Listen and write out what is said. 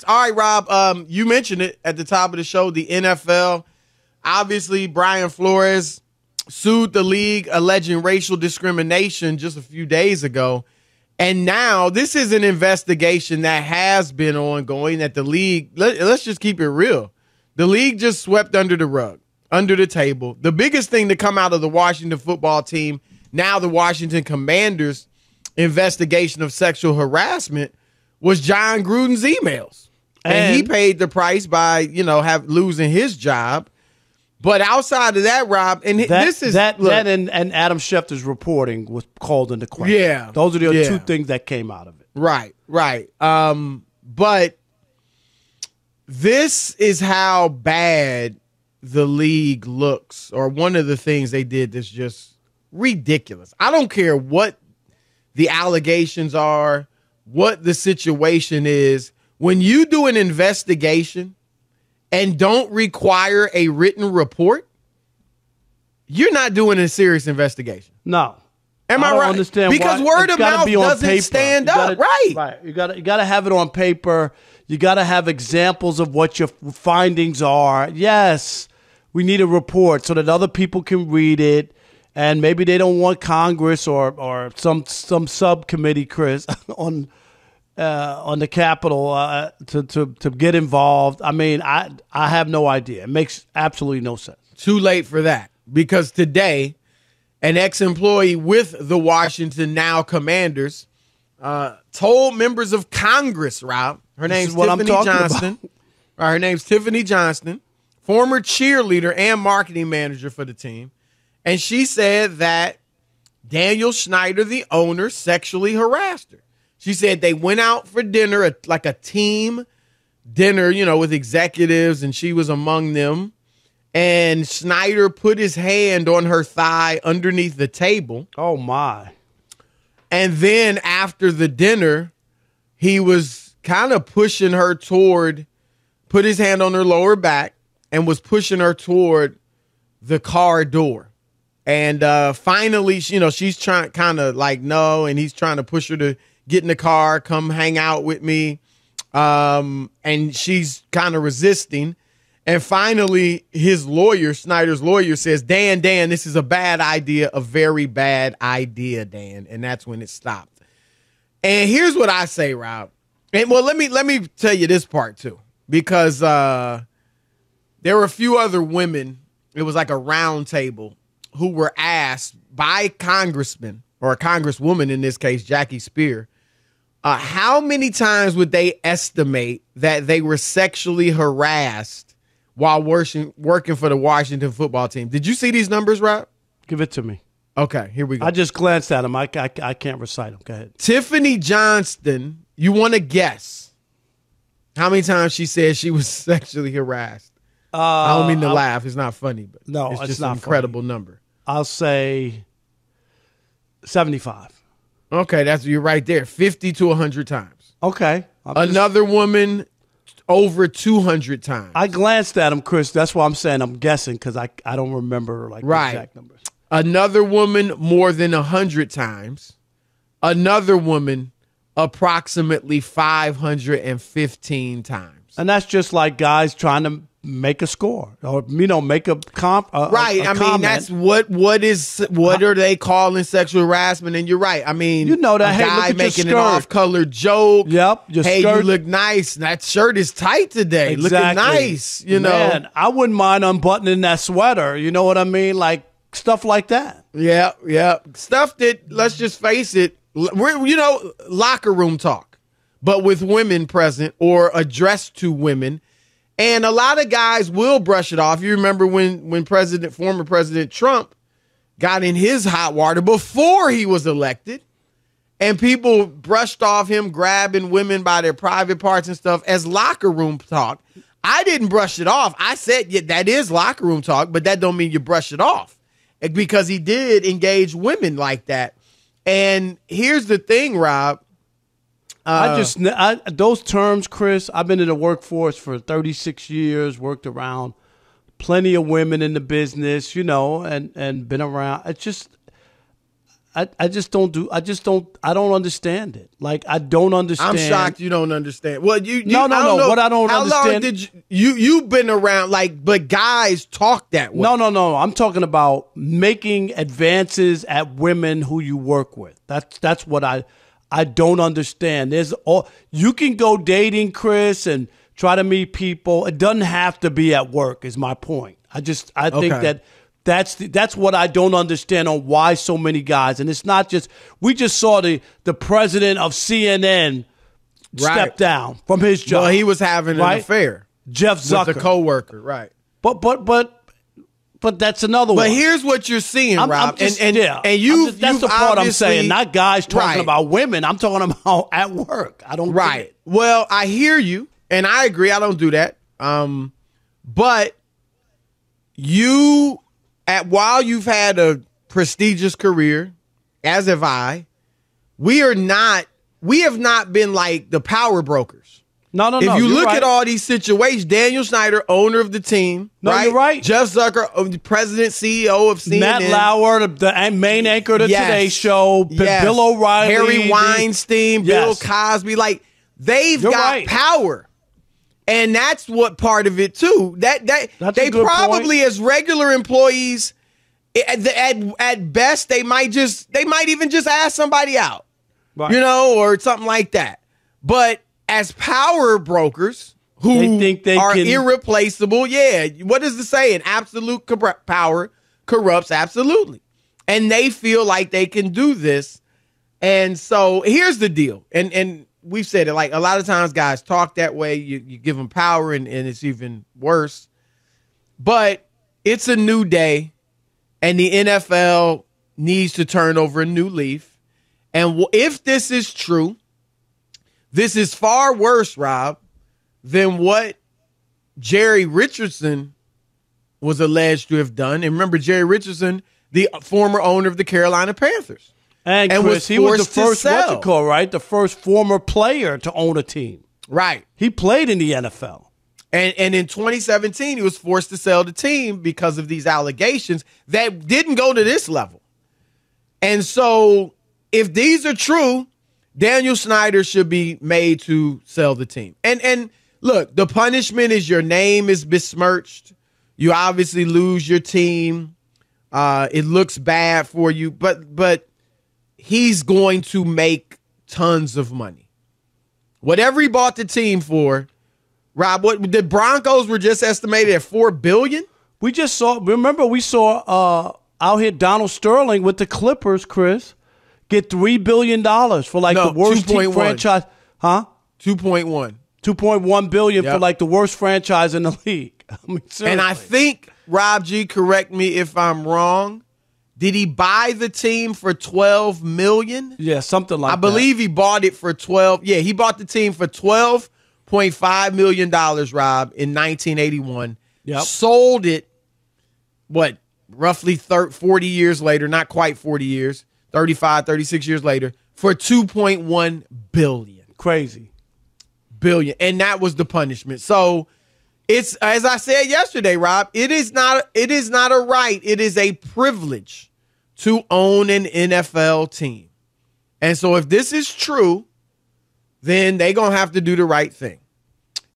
All right, Rob, you mentioned it at the top of the show, the NFL. Obviously, Brian Flores sued the league alleging racial discrimination just a few days ago. And now this is an investigation that has been ongoing at the league. Let's just keep it real. The league just swept under the rug, under the table. The biggest thing to come out of the Washington football team, now the Washington Commanders investigation of sexual harassment, was John Gruden's emails. And he paid the price by, losing his job. But outside of that, Rob, and this is that and Adam Schefter's reporting was called into question. Yeah, those are the two things that came out of it. Right. But this is how bad the league looks, or one of the things they did that's just ridiculous. I don't care what the allegations are, what the situation is. When you do an investigation and don't require a written report, you're not doing a serious investigation. No. Am I right? Understand because why. Word of mouth doesn't stand up. Right. Right. You got to have it on paper. You got to have examples of what your findings are. Yes, we need a report so that other people can read it, and maybe they don't want Congress or some subcommittee, Chris, on the Capitol to get involved. I mean, I have no idea. It makes absolutely no sense. Too late for that, because today an ex-employee with the Washington now Commanders told members of Congress, Rob, her name's Tiffany Johnston. Her name's Tiffany Johnston, former cheerleader and marketing manager for the team. And she said that Daniel Snyder, the owner, sexually harassed her. She said they went out for dinner, like a team dinner, with executives, and she was among them. And Snyder put his hand on her thigh underneath the table. Oh, my. And then after the dinner, he was kind of pushing her put his hand on her lower back and was pushing her toward the car door. And finally, she's trying no, and he's trying to push her to get in the car, come hang out with me. And she's kind of resisting. And finally, his lawyer, Snyder's lawyer, says, Dan, this is a bad idea, a very bad idea, Dan. And that's when it stopped. And here's what I say, Rob. And well, let me tell you this part too, because there were a few other women. It was like a round table who were asked by congressmen, or a congresswoman in this case, Jackie Spear, how many times would they estimate that they were sexually harassed while working for the Washington football team? Did you see these numbers, Rob? Give it to me. Okay, here we go. I just glanced at them. I can't recite them. Go ahead. Tiffany Johnston, you want to guess how many times she said she was sexually harassed? I don't mean to laugh. It's not funny, but no, it's just not an incredible funny. Number. I'll say 75. Okay, you're right there. 50 to 100 times. Okay. Another woman over 200 times. I glanced at them, Chris. That's why I'm saying I'm guessing, because I don't remember the exact numbers. Another woman more than 100 times. Another woman approximately 515 times. And that's just like guys trying to make a score, or make a comp. Right. I mean, that's what are they calling sexual harassment? And you're right. I mean, that a guy making an off-color joke. Yep. Hey, you look nice. That shirt is tight today. Exactly. Looking nice. Man, I wouldn't mind unbuttoning that sweater. You know what I mean? Like stuff like that. Yeah. Stuff that, let's just face it, we're locker room talk, but with women present or addressed to women. And a lot of guys will brush it off. You remember when former President Trump got in his hot water before he was elected, and people brushed off him grabbing women by their private parts and stuff as locker room talk. I didn't brush it off. I said, yeah, that is locker room talk, but that don't mean you brush it off, because he did engage women like that. And here's the thing, Rob. Those terms, Chris, I've been in the workforce for 36 years, worked around plenty of women in the business, and been around. It's just, I just don't I don't understand it. Like, I don't understand. I'm shocked you don't understand. Well, no. What I don't understand. How long did you've been around, like, but guys talk that way. No. I'm talking about making advances at women who you work with. That's what I don't understand. You can go dating, Chris, and try to meet people. It doesn't have to be at work, is my point. I think that that's what I don't understand on why so many guys. And it's not just, we just saw the president of CNN step down from his job. Well, he was having an affair. Jeff Zucker. With a coworker, right. But that's another one. But here's what you're seeing, Rob. That's the part I'm saying. Not guys talking about women. I'm talking about at work. I don't get it. Well, I hear you, and I agree. I don't do that. But while you've had a prestigious career, as have I, we have not been like the power brokers. No. If you look at all these situations, Daniel Snyder, owner of the team, right? You're right. Jeff Zucker, president, CEO of CNN. Matt Lauer, the main anchor of the Today Show. Bill O'Reilly. Harry Weinstein, Bill Cosby. Like, they've got power. And that's what part of it too. That's they probably point. As regular employees, at best, they might even just ask somebody out, right. Or something like that. But as power brokers who they think they are can... irreplaceable, what does it say? An absolute power corrupts absolutely, and they feel like they can do this. And so here's the deal, and we've said it, like, a lot of times guys talk that way. You give them power, and it's even worse. But it's a new day, and the NFL needs to turn over a new leaf. And if this is true, this is far worse, Rob, than what Jerry Richardson was alleged to have done. And remember, Jerry Richardson, the former owner of the Carolina Panthers. And Chris, he was the first, right? The first former player to own a team. Right. He played in the NFL. And in 2017, he was forced to sell the team because of these allegations that didn't go to this level. And so if these are true, Daniel Snyder should be made to sell the team. And look, the punishment is your name is besmirched. You obviously lose your team. It looks bad for you, but he's going to make tons of money. Whatever he bought the team for, Rob, what the Broncos were just estimated at $4 billion. We saw out here Donald Sterling with the Clippers, Chris, get $3 billion for the worst team franchise. Huh? 2.1. $2.1 billion for the worst franchise in the league. I mean, seriously. And I think, Rob G, correct me if I'm wrong, did he buy the team for $12 million? Yeah, something like that. I believe he bought it for 12. Yeah, he bought the team for $12.5 million, Rob, in 1981. Yep. Sold it, roughly 40 years later, not quite 40 years, 35, 36 years later, for $2.1 billion. Crazy. Billion. And that was the punishment. So it's, as I said yesterday, Rob, it is not a right. It is a privilege to own an NFL team. And so if this is true, then they're going to have to do the right thing.